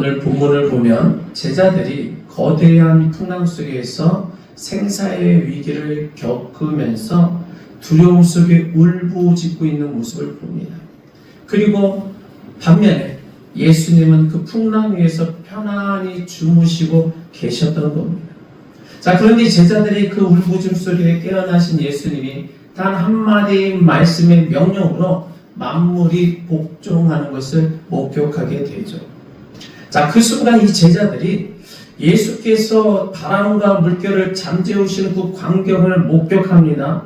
오늘 본문을 보면 제자들이 거대한 풍랑 속에서 생사의 위기를 겪으면서 두려움 속에 울부짖고 있는 모습을 봅니다. 그리고 반면에 예수님은 그 풍랑 위에서 편안히 주무시고 계셨던 겁니다. 자, 그런데 제자들이 그 울부짖음 소리에 깨어나신 예수님이 단 한마디 말씀의 명령으로 만물이 복종하는 것을 목격하게 되죠. 자, 그 순간 이 제자들이 예수께서 바람과 물결을 잠재우시는 그 광경을 목격합니다.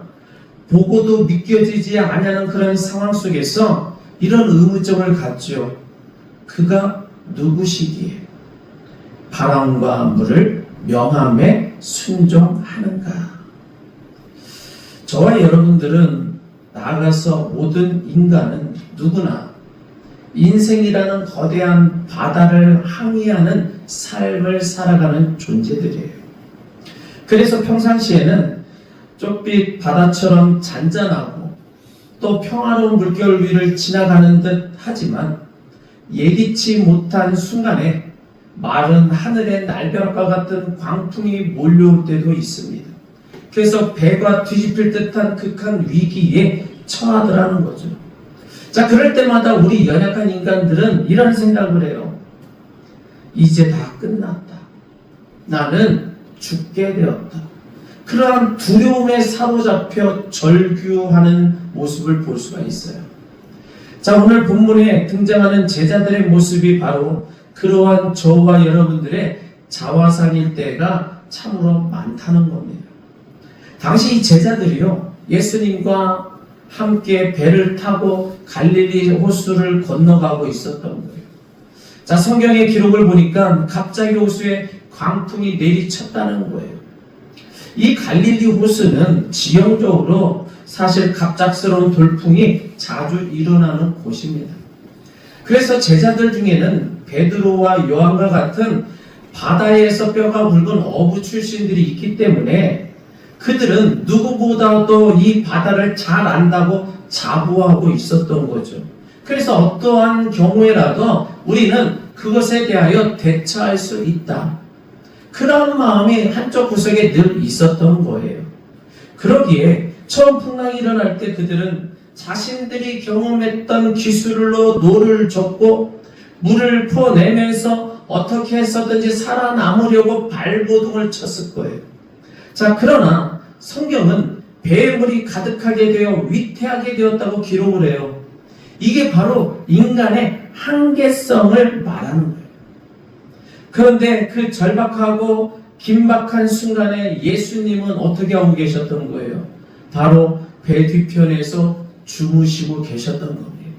보고도 믿겨지지 않는 그런 상황 속에서 이런 의문점을 갖죠. 그가 누구시기에 바람과 물을 명함에 순종하는가? 저와 여러분들은 나아가서 모든 인간은 누구나 인생이라는 거대한 바다를 항해하는 삶을 살아가는 존재들이에요. 그래서 평상시에는 좁빛 바다처럼 잔잔하고 또 평화로운 물결 위를 지나가는 듯 하지만 예기치 못한 순간에 마른 하늘의 날벼락과 같은 광풍이 몰려올 때도 있습니다. 그래서 배가 뒤집힐 듯한 극한 위기에 처하더라는 거죠. 자, 그럴 때마다 우리 연약한 인간들은 이런 생각을 해요. 이제 다 끝났다. 나는 죽게 되었다. 그러한 두려움에 사로잡혀 절규하는 모습을 볼 수가 있어요. 자, 오늘 본문에 등장하는 제자들의 모습이 바로 그러한 저와 여러분들의 자화상일 때가 참으로 많다는 겁니다. 당시 이 제자들이요, 예수님과 함께 배를 타고 갈릴리 호수를 건너가고 있었던 거예요. 자, 성경의 기록을 보니까 갑자기 호수에 광풍이 내리쳤다는 거예요. 이 갈릴리 호수는 지형적으로 사실 갑작스러운 돌풍이 자주 일어나는 곳입니다. 그래서 제자들 중에는 베드로와 요한과 같은 바다에서 뼈가 굵은 어부 출신들이 있기 때문에 그들은 누구보다도 이 바다를 잘 안다고 자부하고 있었던 거죠. 그래서 어떠한 경우에라도 우리는 그것에 대하여 대처할 수 있다. 그런 마음이 한쪽 구석에 늘 있었던 거예요. 그러기에 처음 풍랑이 일어날 때 그들은 자신들이 경험했던 기술로 노를 젓고 물을 퍼내면서 어떻게 해서든지 살아남으려고 발버둥을 쳤을 거예요. 자, 그러나 성경은 배에 물이 가득하게 되어 위태하게 되었다고 기록을 해요. 이게 바로 인간의 한계성을 말하는 거예요. 그런데 그 절박하고 긴박한 순간에 예수님은 어떻게 하고 계셨던 거예요? 바로 배 뒤편에서 주무시고 계셨던 겁니다.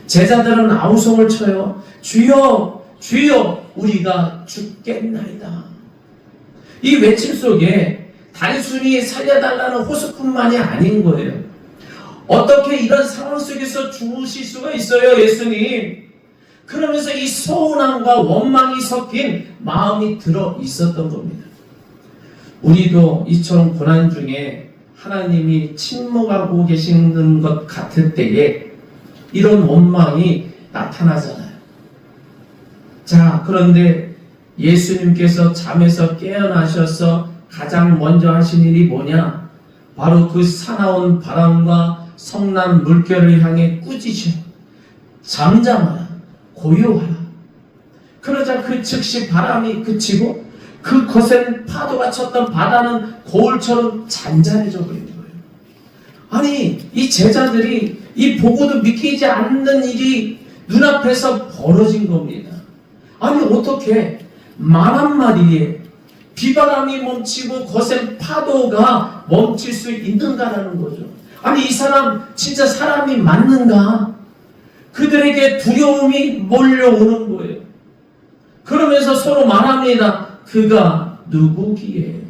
제자들은 아우성을 쳐요. 주여, 주여, 우리가 죽겠나이다. 이 외침 속에 단순히 살려달라는 호소뿐만이 아닌 거예요. 어떻게 이런 상황 속에서 주무실 수가 있어요, 예수님? 그러면서 이 서운함과 원망이 섞인 마음이 들어 있었던 겁니다. 우리도 이처럼 고난 중에 하나님이 침묵하고 계시는 것 같을 때에 이런 원망이 나타나잖아요. 자, 그런데 예수님께서 잠에서 깨어나셔서 가장 먼저 하신 일이 뭐냐? 바로 그 사나운 바람과 성난 물결을 향해 꾸짖으셔. 잠잠하라. 고요하라. 그러자 그 즉시 바람이 그치고 그 거센 파도가 쳤던 바다는 거울처럼 잔잔해져 버린 거예요. 아니, 이 제자들이 이 보고도 믿기지 않는 일이 눈앞에서 벌어진 겁니다. 아니, 어떻게 말 한마디에 비바람이 멈추고 거센 파도가 멈출 수 있는가라는 거죠. 아니, 이 사람 진짜 사람이 맞는가? 그들에게 두려움이 몰려오는 거예요. 그러면서 서로 말합니다. 그가 누구기에?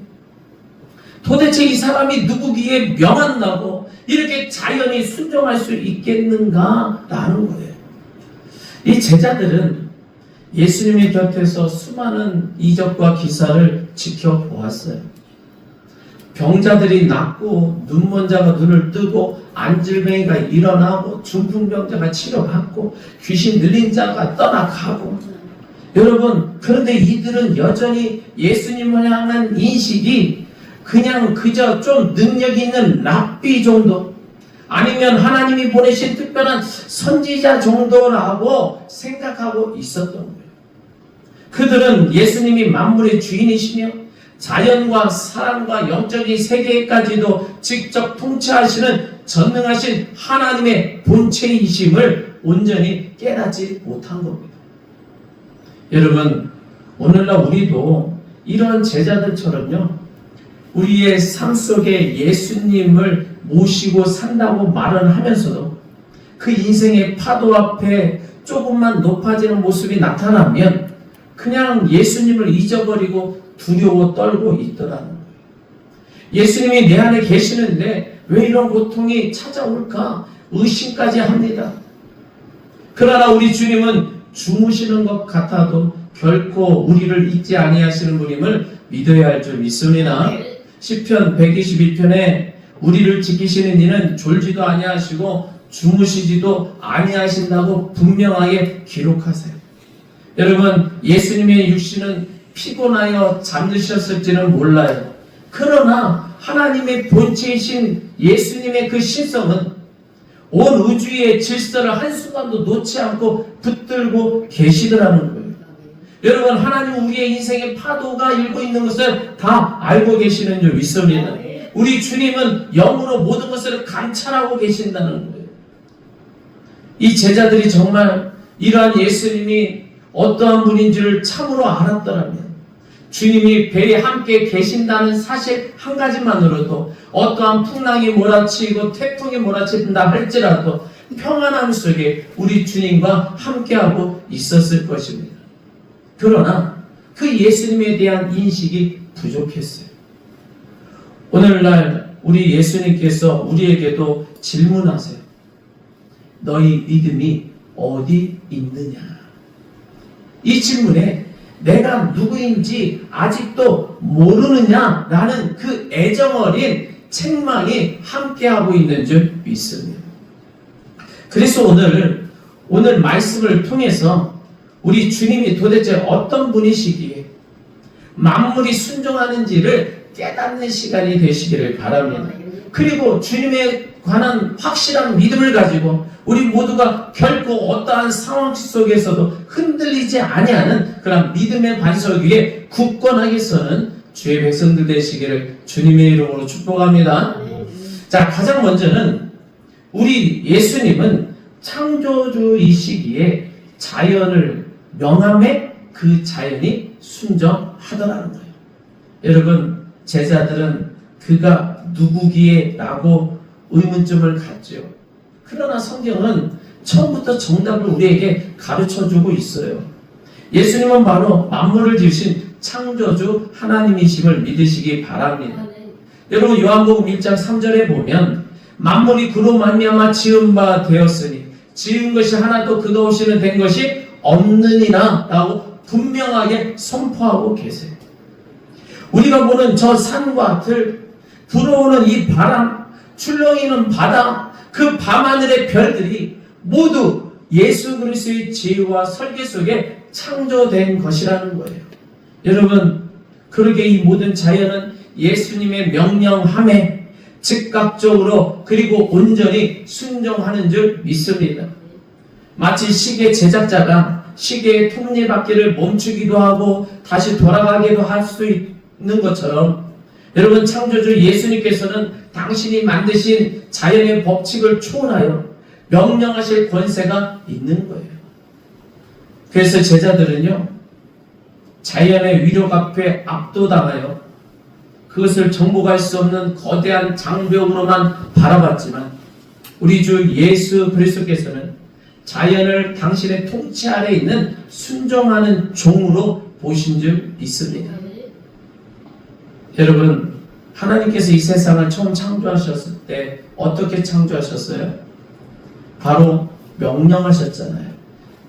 도대체 이 사람이 누구기에 명한다고 이렇게 자연히 순종할 수 있겠는가? 라는 거예요. 이 제자들은 예수님의 곁에서 수많은 이적과 기사를 지켜보았어요. 병자들이 낫고 눈먼 자가 눈을 뜨고 안질뱅이가 일어나고 중풍병자가 치료받고 귀신 들린 자가 떠나가고 여러분, 그런데 이들은 여전히 예수님을 향한 인식이 그냥 그저 좀 능력 있는 랍비 정도, 아니면 하나님이 보내신 특별한 선지자 정도라고 생각하고 있었던 거예요. 그들은 예수님이 만물의 주인이시며 자연과 사람과 영적인 세계까지도 직접 통치하시는 전능하신 하나님의 본체이심을 온전히 깨닫지 못한 겁니다. 여러분, 오늘날 우리도 이런 제자들처럼요, 우리의 삶 속에 예수님을 모시고 산다고 말은 하면서도 그 인생의 파도 앞에 조금만 높아지는 모습이 나타나면 그냥 예수님을 잊어버리고 두려워 떨고 있더라는 거예요. 예수님이 내 안에 계시는데 왜 이런 고통이 찾아올까 의심까지 합니다. 그러나 우리 주님은 주무시는 것 같아도 결코 우리를 잊지 아니하시는 분임을 믿어야 할 줄 믿습니다. 시편 121편에 우리를 지키시는 이는 졸지도 아니하시고 주무시지도 아니하신다고 분명하게 기록하세요. 여러분, 예수님의 육신은 피곤하여 잠드셨을지는 몰라요. 그러나 하나님의 본체이신 예수님의 그 신성은 온 우주의 질서를 한순간도 놓지 않고 붙들고 계시더라는 거예요. 여러분, 하나님 우리의 인생의 파도가 일고 있는 것을 다 알고 계시는 줄 믿습니다. 우리 주님은 영으로 모든 것을 감찰하고 계신다는 거예요. 이 제자들이 정말 이러한 예수님이 어떠한 분인지를 참으로 알았더라면 주님이 배에 함께 계신다는 사실 한 가지만으로도 어떠한 풍랑이 몰아치고 태풍이 몰아친다 할지라도 평안함 속에 우리 주님과 함께하고 있었을 것입니다. 그러나 그 예수님에 대한 인식이 부족했어요. 오늘날 우리 예수님께서 우리에게도 질문하세요. 너희 믿음이 어디 있느냐? 이 질문에 내가 누구인지 아직도 모르느냐라는 그 애정어린 책망이 함께하고 있는 줄 믿습니다. 그래서 오늘 말씀을 통해서 우리 주님이 도대체 어떤 분이시기에 만물이 순종하는지를 깨닫는 시간이 되시기를 바랍니다. 그리고 주님에 관한 확실한 믿음을 가지고 우리 모두가 결코 어떠한 상황 속에서도 흔들리지 아니하는 그런 믿음의 반석 위에 굳건하게 서는 주의 백성들 되시기를 주님의 이름으로 축복합니다. 자, 가장 먼저는 우리 예수님은 창조주이시기에 자연을 명함에 그 자연이 순종하더라는 거예요. 여러분, 제자들은 그가 누구기에 라고 의문점을 갖죠. 그러나 성경은 처음부터 정답을 우리에게 가르쳐주고 있어요. 예수님은 바로 만물을 지으신 창조주 하나님이심을 믿으시기 바랍니다. 여러분, 요한복음 1장 3절에 보면 만물이 그로 말미암아 지은 바 되었으니 지은 것이 하나도 그가 없이는 된 것이 없느니라 라고 분명하게 선포하고 계세요. 우리가 보는 저 산과 들, 불어오는 이 바람, 출렁이는 바다, 그 밤하늘의 별들이 모두 예수 그리스도의 지혜와 설계 속에 창조된 것이라는 거예요. 여러분, 그러게 이 모든 자연은 예수님의 명령함에 즉각적으로 그리고 온전히 순종하는 줄 믿습니다. 마치 시계 제작자가 시계의 톱니바퀴를 멈추기도 하고 다시 돌아가기도 할 수 있는 것처럼 여러분, 창조주 예수님께서는 당신이 만드신 자연의 법칙을 초월하여 명령하실 권세가 있는 거예요. 그래서 제자들은요, 자연의 위력 앞에 압도당하여 그것을 정복할 수 없는 거대한 장벽으로만 바라봤지만 우리 주 예수 그리스도께서는 자연을 당신의 통치 아래 있는 순종하는 종으로 보신 줄 믿습니다. 여러분, 하나님께서 이 세상을 처음 창조하셨을 때 어떻게 창조하셨어요? 바로 명령하셨잖아요.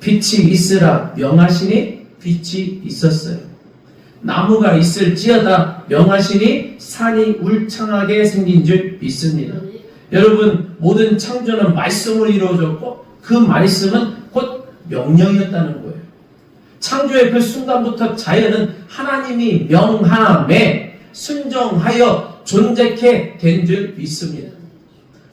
빛이 있으라 명하시니 빛이 있었어요. 나무가 있을지어다 명하시니 산이 울창하게 생긴 줄 믿습니다. 여러분, 모든 창조는 말씀으로 이루어졌고 그 말씀은 곧 명령이었다는 거예요. 창조의 그 순간부터 자연은 하나님이 명함에 순종하여 존재케 된 줄 믿습니다.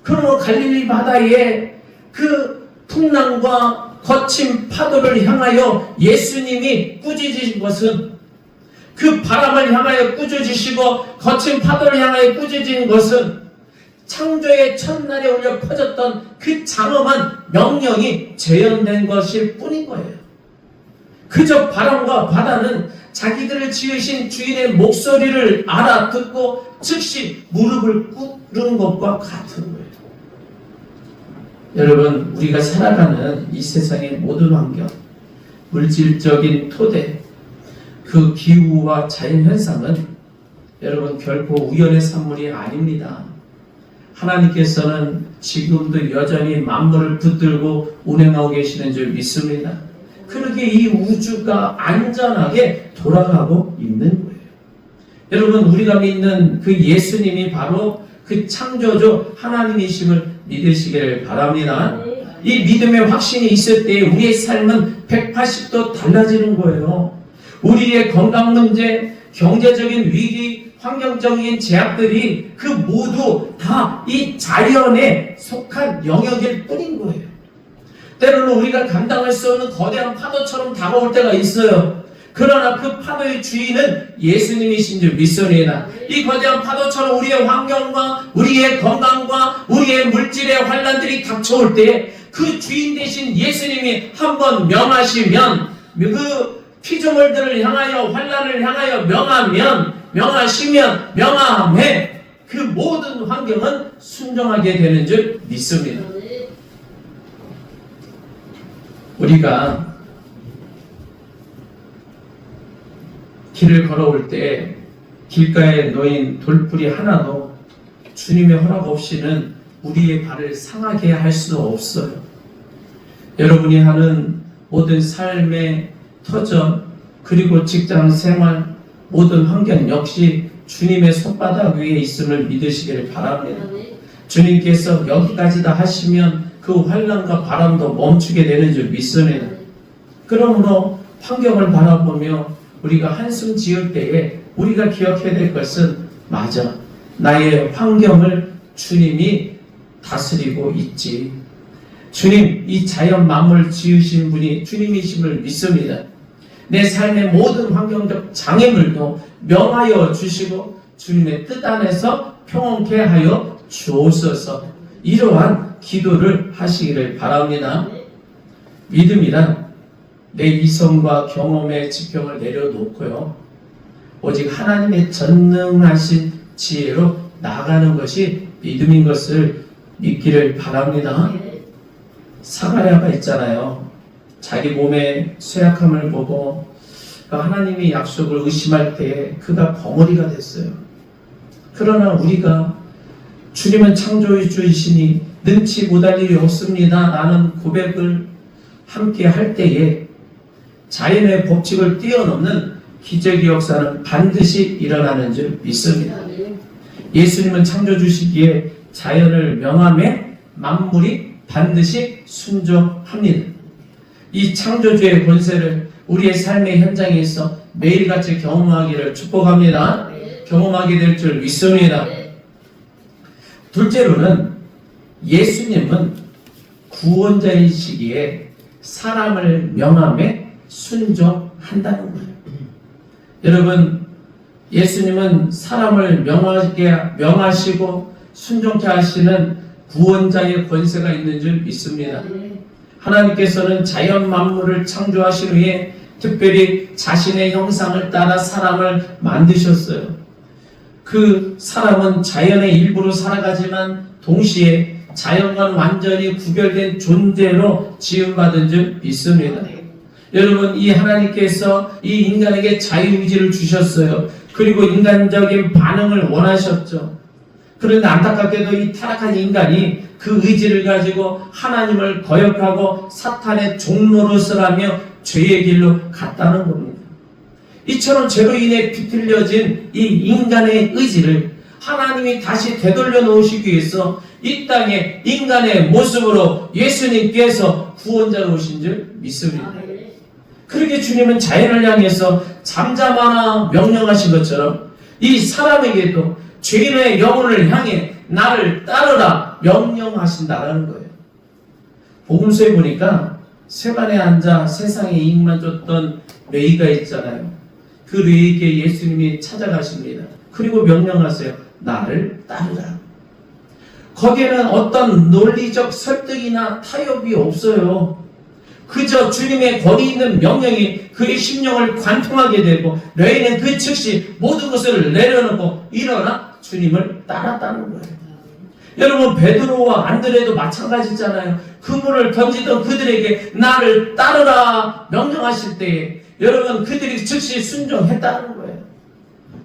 그러므로 갈릴리 바다에 그 풍랑과 거친 파도를 향하여 예수님이 꾸짖으신 것은, 그 바람을 향하여 꾸짖으시고 거친 파도를 향하여 꾸짖은 것은 창조의 첫날에 울려 퍼졌던 그 장엄한 명령이 재현된 것일 뿐인 거예요. 그저 바람과 바다는 자기들을 지으신 주인의 목소리를 알아듣고 즉시 무릎을 꿇는 것과 같은 거예요. 여러분, 우리가 살아가는 이 세상의 모든 환경, 물질적인 토대, 그 기후와 자연현상은 여러분 결코 우연의 산물이 아닙니다. 하나님께서는 지금도 여전히 만물을 붙들고 운행하고 계시는 줄 믿습니다. 그렇게 이 우주가 안전하게 돌아가고 있는 거예요. 여러분, 우리가 믿는 그 예수님이 바로 그 창조주 하나님이심을 믿으시기를 바랍니다. 이 믿음의 확신이 있을 때 우리의 삶은 180도 달라지는 거예요. 우리의 건강 문제, 경제적인 위기, 환경적인 제약들이 그 모두 다 이 자연에 속한 영역일 뿐인 거예요. 때로는 우리가 감당할 수 없는 거대한 파도처럼 다가올 때가 있어요. 그러나 그 파도의 주인은 예수님이신 줄 믿습니다. 이 거대한 파도처럼 우리의 환경과 우리의 건강과 우리의 물질의 환란들이 닥쳐올 때 그 주인 되신 예수님이 한번 명하시면, 그 피조물들을 향하여 환란을 향하여 명하시면 명함에 그 모든 환경은 순종하게 되는 줄 믿습니다. 우리가 길을 걸어올 때 길가에 놓인 돌뿌리 하나도 주님의 허락 없이는 우리의 발을 상하게 할 수 없어요. 여러분이 하는 모든 삶의 터전, 그리고 직장 생활, 모든 환경 역시 주님의 손바닥 위에 있음을 믿으시기를 바랍니다. 주님께서 여기까지다 하시면 그 환란과 바람도 멈추게 되는 줄 믿습니다. 그러므로 환경을 바라보며 우리가 한숨 지을 때에 우리가 기억해야 될 것은, 맞아, 나의 환경을 주님이 다스리고 있지. 주님, 이 자연 만물 지으신 분이 주님이심을 믿습니다. 내 삶의 모든 환경적 장애물도 명하여 주시고 주님의 뜻 안에서 평온케 하여 주옵소서. 이러한 기도를 하시기를 바랍니다. 믿음이란 내 이성과 경험의 지평을 내려놓고요, 오직 하나님의 전능하신 지혜로 나아가는 것이 믿음인 것을 믿기를 바랍니다. 사가랴가 있잖아요. 자기 몸의 쇠약함을 보고 하나님의 약속을 의심할 때 그가 벙어리가 됐어요. 그러나 우리가 주님은 창조주이시니 능치 못할 일이 없습니다 라는 고백을 함께 할 때에 자연의 법칙을 뛰어넘는 기적의 역사는 반드시 일어나는 줄 믿습니다. 예수님은 창조주시기에 자연을 명함에 만물이 반드시 순종합니다. 이 창조주의 권세를 우리의 삶의 현장에서 매일같이 경험하기를 축복합니다. 경험하게 될 줄 믿습니다. 둘째로는 예수님은 구원자이시기에 사람을 명함에 순종한다는 거예요. 여러분, 예수님은 사람을 명하시고 순종케 하시는 구원자의 권세가 있는 줄 믿습니다. 하나님께서는 자연 만물을 창조하신 후에 특별히 자신의 형상을 따라 사람을 만드셨어요. 그 사람은 자연의 일부로 살아가지만 동시에 자연과는 완전히 구별된 존재로 지음받은 줄 믿습니다. 여러분, 이 하나님께서 이 인간에게 자유의지를 주셨어요. 그리고 인간적인 반응을 원하셨죠. 그런데 안타깝게도 이 타락한 인간이 그 의지를 가지고 하나님을 거역하고 사탄의 종노릇을 하며 죄의 길로 갔다는 겁니다. 이처럼 죄로 인해 비틀려진 이 인간의 의지를 하나님이 다시 되돌려 놓으시기 위해서 이 땅에 인간의 모습으로 예수님께서 구원자로 오신 줄 믿습니다. 그렇게 주님은 자연을 향해서 잠잠하라 명령하신 것처럼 이 사람에게도 죄인의 영혼을 향해 나를 따르라 명령하신다라는 거예요. 복음서에 보니까 세간에 앉아 세상에 이익만 줬던 레위가 있잖아요. 그 레위에게 예수님이 찾아가십니다. 그리고 명령하세요. 나를 따르라. 거기에는 어떤 논리적 설득이나 타협이 없어요. 그저 주님의 거기 있는 명령이 그의 심령을 관통하게 되고 레위는 그 즉시 모든 것을 내려놓고 일어나 주님을 따랐다는 거예요. 여러분 베드로와 안드레도 마찬가지잖아요. 그물을 던지던 그들에게 나를 따르라 명령하실 때에 여러분 그들이 즉시 순종했다는 거예요.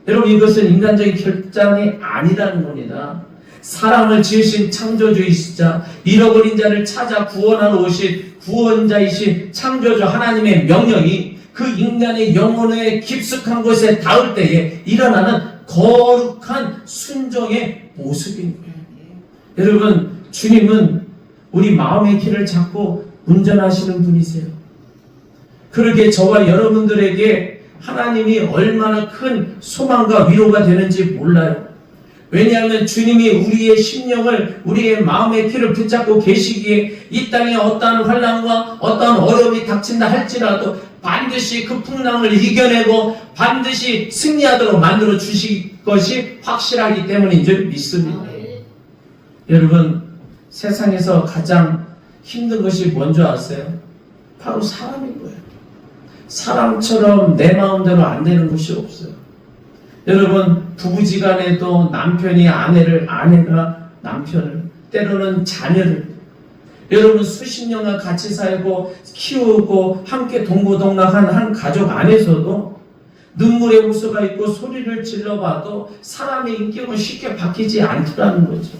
여러분 이것은 인간적인 결단이 아니라는 겁니다. 사람을 지으신 창조주이시자 잃어버린 자를 찾아 구원하러 오신 구원자이신 창조주 하나님의 명령이 그 인간의 영혼의 깊숙한 곳에 닿을 때에 일어나는 거룩한 순종의 모습인 거예요. 여러분 주님은 우리 마음의 길을 잡고 운전하시는 분이세요. 그러게 저와 여러분들에게 하나님이 얼마나 큰 소망과 위로가 되는지 몰라요. 왜냐하면 주님이 우리의 심령을 우리의 마음의 길을 붙잡고 계시기에 이 땅에 어떠한 환난과 어떠한 어려움이 닥친다 할지라도 반드시 그 풍랑을 이겨내고 반드시 승리하도록 만들어 주실 것이 확실하기 때문인 줄 믿습니다. 여러분 세상에서 가장 힘든 것이 뭔지 아세요? 바로 사람인 거예요. 사람처럼 내 마음대로 안 되는 것이 없어요. 여러분 부부지간에도 남편이 아내를, 아내가 남편을, 때로는 자녀를, 여러분 수십 년간 같이 살고 키우고 함께 동고동락한 한 가족 안에서도 눈물의 호수가 있고 소리를 질러봐도 사람의 인격은 쉽게 바뀌지 않더라는 거죠.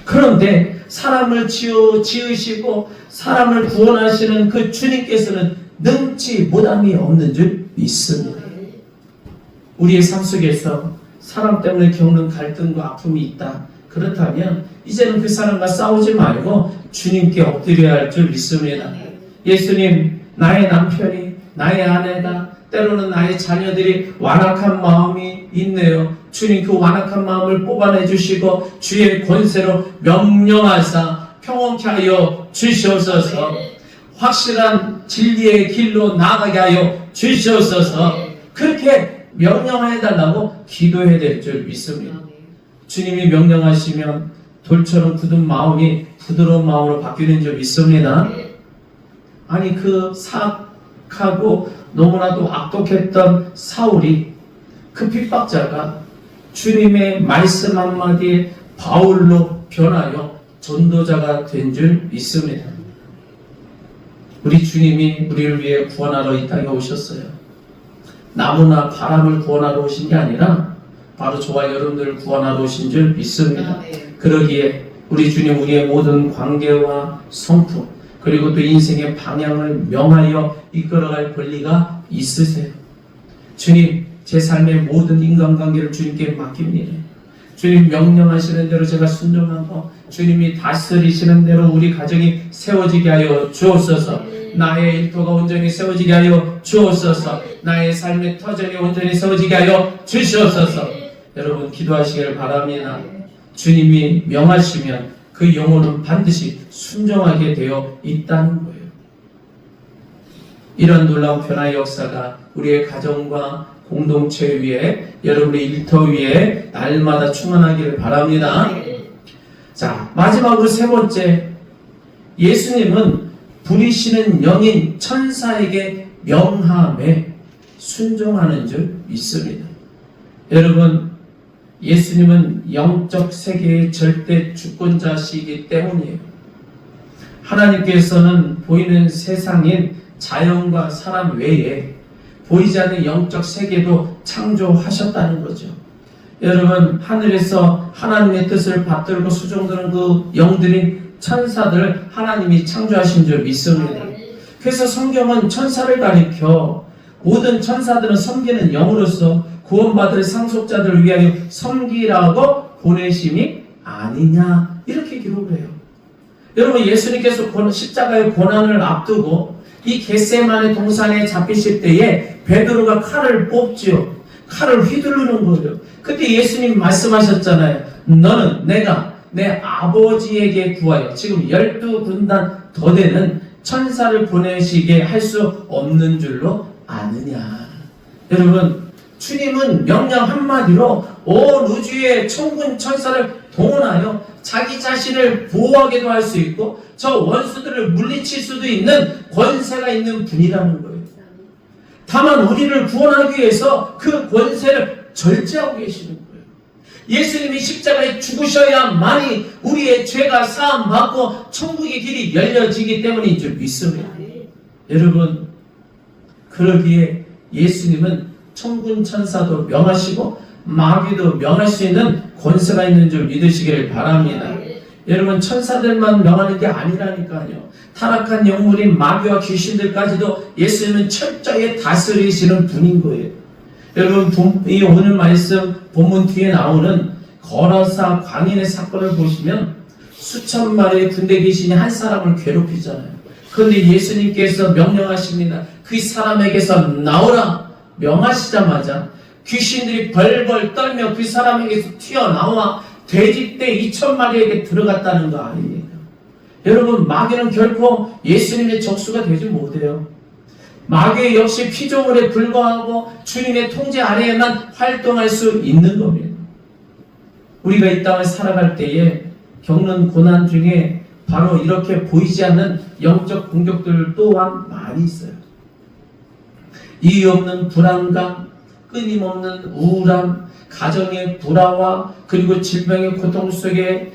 그런데 사람을 지으시고 사람을 구원하시는 그 주님께서는 능치 못함이 없는 줄 믿습니다. 우리의 삶 속에서 사람 때문에 겪는 갈등과 아픔이 있다. 그렇다면 이제는 그 사람과 싸우지 말고 주님께 엎드려야 할 줄 믿습니다. 예수님, 나의 남편이, 나의 아내가, 때로는 나의 자녀들이 완악한 마음이 있네요. 주님 그 완악한 마음을 뽑아내 주시고 주의 권세로 명령하사 평온케 하여 주시옵소서. 확실한 진리의 길로 나아가게 하여 주시옵소서. 그렇게 명령해 달라고 기도해야 될 줄 믿습니다. 주님이 명령하시면 돌처럼 굳은 마음이 부드러운 마음으로 바뀌는 줄 믿습니다. 아니 그 사악하고 너무나도 악독했던 사울이 그 핍박자가 주님의 말씀 한마디에 바울로 변하여 전도자가 된 줄 믿습니다. 우리 주님이 우리를 위해 구원하러 이 땅에 오셨어요. 나무나 바람을 구원하러 오신 게 아니라 바로 저와 여러분들을 구원하러 오신 줄 믿습니다. 그러기에 우리 주님 우리의 모든 관계와 성품 그리고 또 인생의 방향을 명하여 이끌어갈 권리가 있으세요. 주님 제 삶의 모든 인간관계를 주님께 맡깁니다. 주님 명령하시는 대로 제가 순종하고 주님이 다스리시는 대로 우리 가정이 세워지게 하여 주옵소서. 나의 일터가 온전히 세워지게 하여 주옵소서. 나의 삶의 터전이 온전히 세워지게 하여 주시옵소서. 여러분 기도하시기를 바랍니다. 주님이 명하시면 그 영혼은 반드시 순종하게 되어 있다는 거예요. 이런 놀라운 변화의 역사가 우리의 가정과 공동체 위에 여러분의 일터 위에 날마다 충만하기를 바랍니다. 자, 마지막으로 세 번째, 예수님은 부리시는 영인 천사에게 명함에 순종하는 줄 믿습니다. 여러분 예수님은 영적 세계의 절대 주권자시기 때문이에요. 하나님께서는 보이는 세상인 자연과 사람 외에 보이지 않는 영적 세계도 창조하셨다는 거죠. 여러분 하늘에서 하나님의 뜻을 받들고 수종드는 그 영들인 천사들을 하나님이 창조하신 줄 믿습니다. 그래서 성경은 천사를 가리켜 모든 천사들은 섬기는 영으로서 구원받을 상속자들을 위하여 섬기라고 보내심이 아니냐 이렇게 기록을 해요. 여러분 예수님께서 십자가의 고난을 앞두고 이 겟세마네 동산에 잡히실 때에 베드로가 칼을 뽑지요. 칼을 휘두르는 거예요. 그때 예수님 말씀하셨잖아요. 너는 내가 내 아버지에게 구하여 지금 12군단 더 되는 천사를 보내시게 할 수 없는 줄로 아느냐. 여러분, 주님은 명령 한마디로 온 우주의 천군 천사를 동원하여 자기 자신을 보호하기도 할 수 있고 저 원수들을 물리칠 수도 있는 권세가 있는 분이라는 거예요. 다만 우리를 구원하기 위해서 그 권세를 절제하고 계시는 거예요. 예수님이 십자가에 죽으셔야만이 우리의 죄가 사함받고 천국의 길이 열려지기 때문인 줄 믿습니다. 여러분, 그러기에 예수님은 천군 천사도 명하시고 마귀도 명할 수 있는 권세가 있는 줄 믿으시기를 바랍니다. 여러분, 천사들만 명하는 게 아니라니까요. 타락한 영물인 마귀와 귀신들까지도 예수님은 철저히 다스리시는 분인 거예요. 여러분, 이 오늘 말씀 본문 뒤에 나오는 거라사 광인의 사건을 보시면 수천 마리의 군대 귀신이 한 사람을 괴롭히잖아요. 그런데 예수님께서 명령하십니다. 그 사람에게서 나오라 명하시자마자 귀신들이 벌벌 떨며 그 사람에게서 튀어나와 돼지떼 2,000마리에게 들어갔다는 거 아닙니까? 여러분, 마귀는 결코 예수님의 적수가 되지 못해요. 마귀 역시 피조물에 불과하고 주님의 통제 아래에만 활동할 수 있는 겁니다. 우리가 이 땅을 살아갈 때에 겪는 고난 중에 바로 이렇게 보이지 않는 영적 공격들 또한 많이 있어요. 이유 없는 불안감, 끊임없는 우울함, 가정의 불화와 그리고 질병의 고통 속에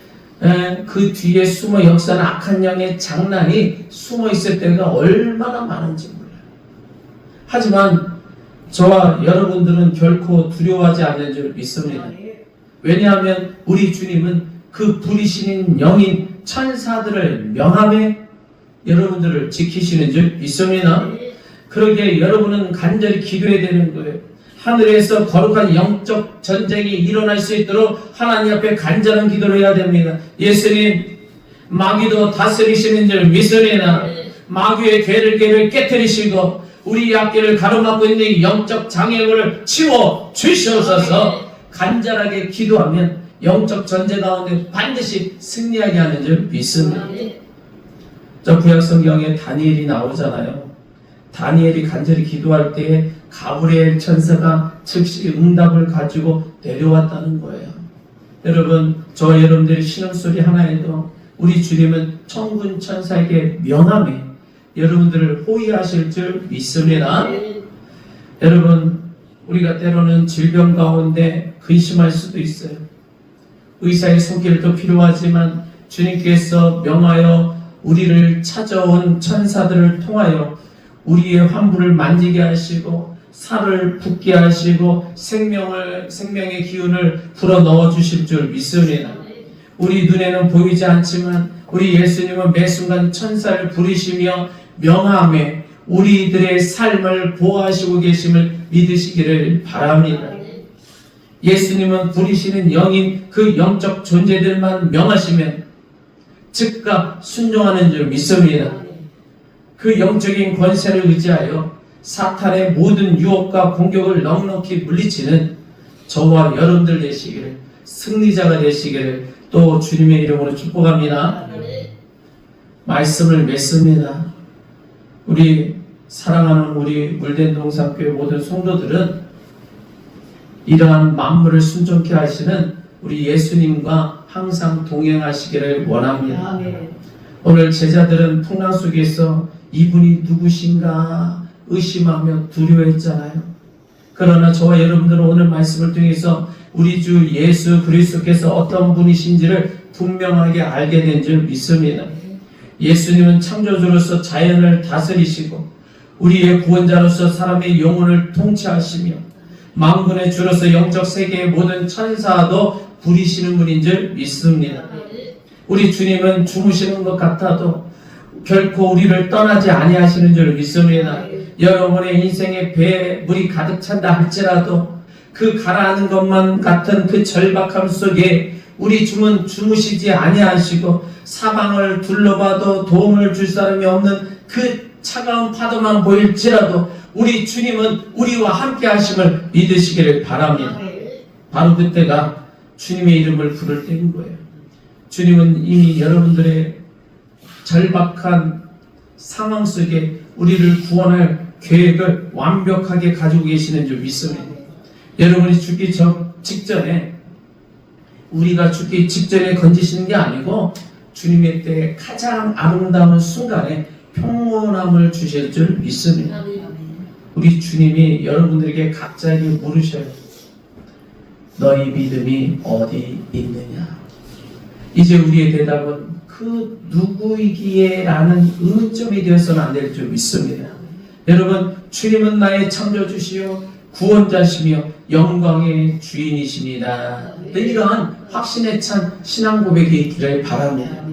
그 뒤에 숨어 역사는 악한 영의 장난이 숨어 있을 때가 얼마나 많은지 몰라요. 하지만 저와 여러분들은 결코 두려워하지 않는 줄 믿습니다. 왜냐하면 우리 주님은 그 부리시는 영인 천사들을 명함에 여러분들을 지키시는 줄 믿습니다. 그러기에 여러분은 간절히 기도해야 되는 거예요. 하늘에서 거룩한 영적 전쟁이 일어날 수 있도록 하나님 앞에 간절한 기도를 해야 됩니다. 예수님, 마귀도 다스리시는 줄 믿으리나 마귀의 괴를 깨뜨리시고 우리 앞길을 가로막고 있는 영적 장애물을 치워 주시옵소서. 간절하게 기도하면 영적 전쟁 가운데 반드시 승리하게 하는 줄 믿습니다. 저 구약 성경에 다니엘이 나오잖아요. 다니엘이 간절히 기도할 때에 가브리엘 천사가 즉시 응답을 가지고 내려왔다는 거예요. 여러분, 저와 여러분들의 신음소리 하나에도 우리 주님은 천군 천사에게 명함에 여러분들을 호위하실 줄 믿습니다. 여러분, 우리가 때로는 질병 가운데 근심할 수도 있어요. 의사의 손길도 필요하지만 주님께서 명하여 우리를 찾아온 천사들을 통하여 우리의 환부를 만지게 하시고 살을 붓게 하시고 생명의 기운을 불어 넣어 주실 줄 믿습니다. 우리 눈에는 보이지 않지만 우리 예수님은 매 순간 천사를 부리시며 명함에 우리들의 삶을 보호하시고 계심을 믿으시기를 바랍니다. 예수님은 부리시는 영인 그 영적 존재들만 명하시면 즉각 순종하는 줄 믿습니다. 그 영적인 권세를 의지하여 사탄의 모든 유혹과 공격을 넉넉히 물리치는 저와 여러분들 되시기를, 승리자가 되시기를 또 주님의 이름으로 축복합니다. 말씀을 맺습니다. 우리 사랑하는 우리 물된동산교회 모든 성도들은 이러한 만물을 순종케 하시는 우리 예수님과 항상 동행하시기를 원합니다. 오늘 제자들은 풍랑 속에서 이분이 누구신가 의심하며 두려워했잖아요. 그러나 저와 여러분들은 오늘 말씀을 통해서 우리 주 예수 그리스도께서 어떤 분이신지를 분명하게 알게 된 줄 믿습니다. 예수님은 창조주로서 자연을 다스리시고 우리의 구원자로서 사람의 영혼을 통치하시며 만군의 주로서 영적 세계의 모든 천사도 부리시는 분인 줄 믿습니다. 우리 주님은 주무시는 것 같아도 결코 우리를 떠나지 아니하시는 줄 믿습니다. 여러분의 인생에 배에 물이 가득 찬다 할지라도 그 가라앉는 것만 같은 그 절박함 속에 우리 주는 주무시지 아니하시고 사방을 둘러봐도 도움을 줄 사람이 없는 그 차가운 파도만 보일지라도 우리 주님은 우리와 함께 하심을 믿으시기를 바랍니다. 바로 그때가 주님의 이름을 부를 때인 거예요. 주님은 이미 여러분들의 절박한 상황 속에 우리를 구원할 계획을 완벽하게 가지고 계시는 줄 믿습니다. 여러분이 죽기 직전에, 우리가 죽기 직전에 건지시는 게 아니고 주님의 때에 가장 아름다운 순간에 평온함을 주실 줄 믿습니다. 우리 주님이 여러분들에게 각자에게 물으셔요. 너희 믿음이 어디 있느냐? 이제 우리의 대답은 그 누구이기에 라는 의문점이 되어서는 안 될 줄 믿습니다. 여러분, 주님은 나의 창조주시요 구원자시며 영광의 주인이십니다. 이러한 확신에 찬 신앙 고백이 있기를 바랍니다.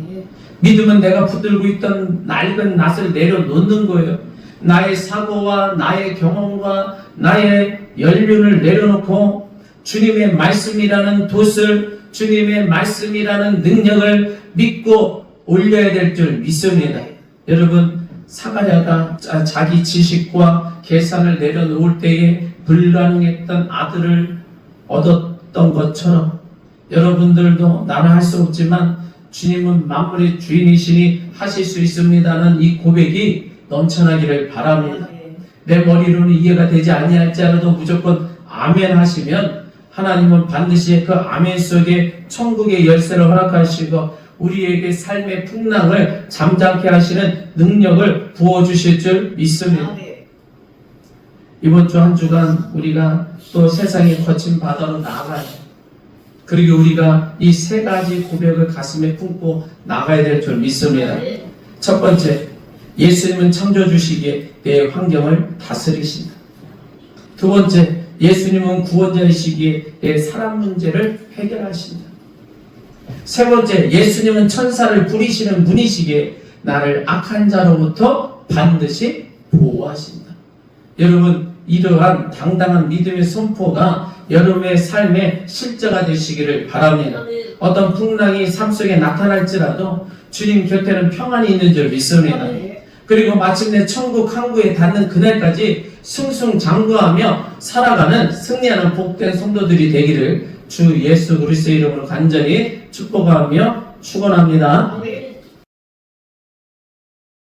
믿음은 내가 붙들고 있던 낡은 낫을 내려놓는 거예요. 나의 사고와 나의 경험과 나의 연륜을 내려놓고 주님의 말씀이라는 돛을, 주님의 말씀이라는 능력을 믿고 올려야 될 줄 믿습니다. 여러분, 사가랴가 자기 지식과 계산을 내려놓을 때에 불가능했던 아들을 얻었던 것처럼 여러분들도 나는 할 수 없지만 주님은 만물의 주인이시니 하실 수 있습니다는 이 고백이 넘쳐나기를 바랍니다. 내 머리로는 이해가 되지 아니할지라도 무조건 아멘 하시면 하나님은 반드시 그 아멘 속에 천국의 열쇠를 허락하시고 우리에게 삶의 풍랑을 잠잠케 하시는 능력을 부어주실 줄 믿습니다. 이번 주 한 주간 우리가 또 세상의 거친 바다로 나아가요. 그리고 우리가 이 세 가지 고백을 가슴에 품고 나가야 될 줄 믿습니다. 첫 번째, 예수님은 창조주시기에 내 환경을 다스리신다. 두 번째, 예수님은 구원자이시기에 내 사람 문제를 해결하신다. 세 번째, 예수님은 천사를 부리시는 분이시기에 나를 악한 자로부터 반드시 보호하신다. 여러분, 이러한 당당한 믿음의 선포가 여러분의 삶의 실제가 되시기를 바랍니다. 어떤 풍랑이 삶 속에 나타날지라도 주님 곁에는 평안이 있는 줄 믿습니다. 그리고 마침내 천국 항구에 닿는 그날까지 승승장구하며 살아가는 승리하는 복된 성도들이 되기를 주 예수 그리스도의 이름으로 간절히 축복하며 축원합니다.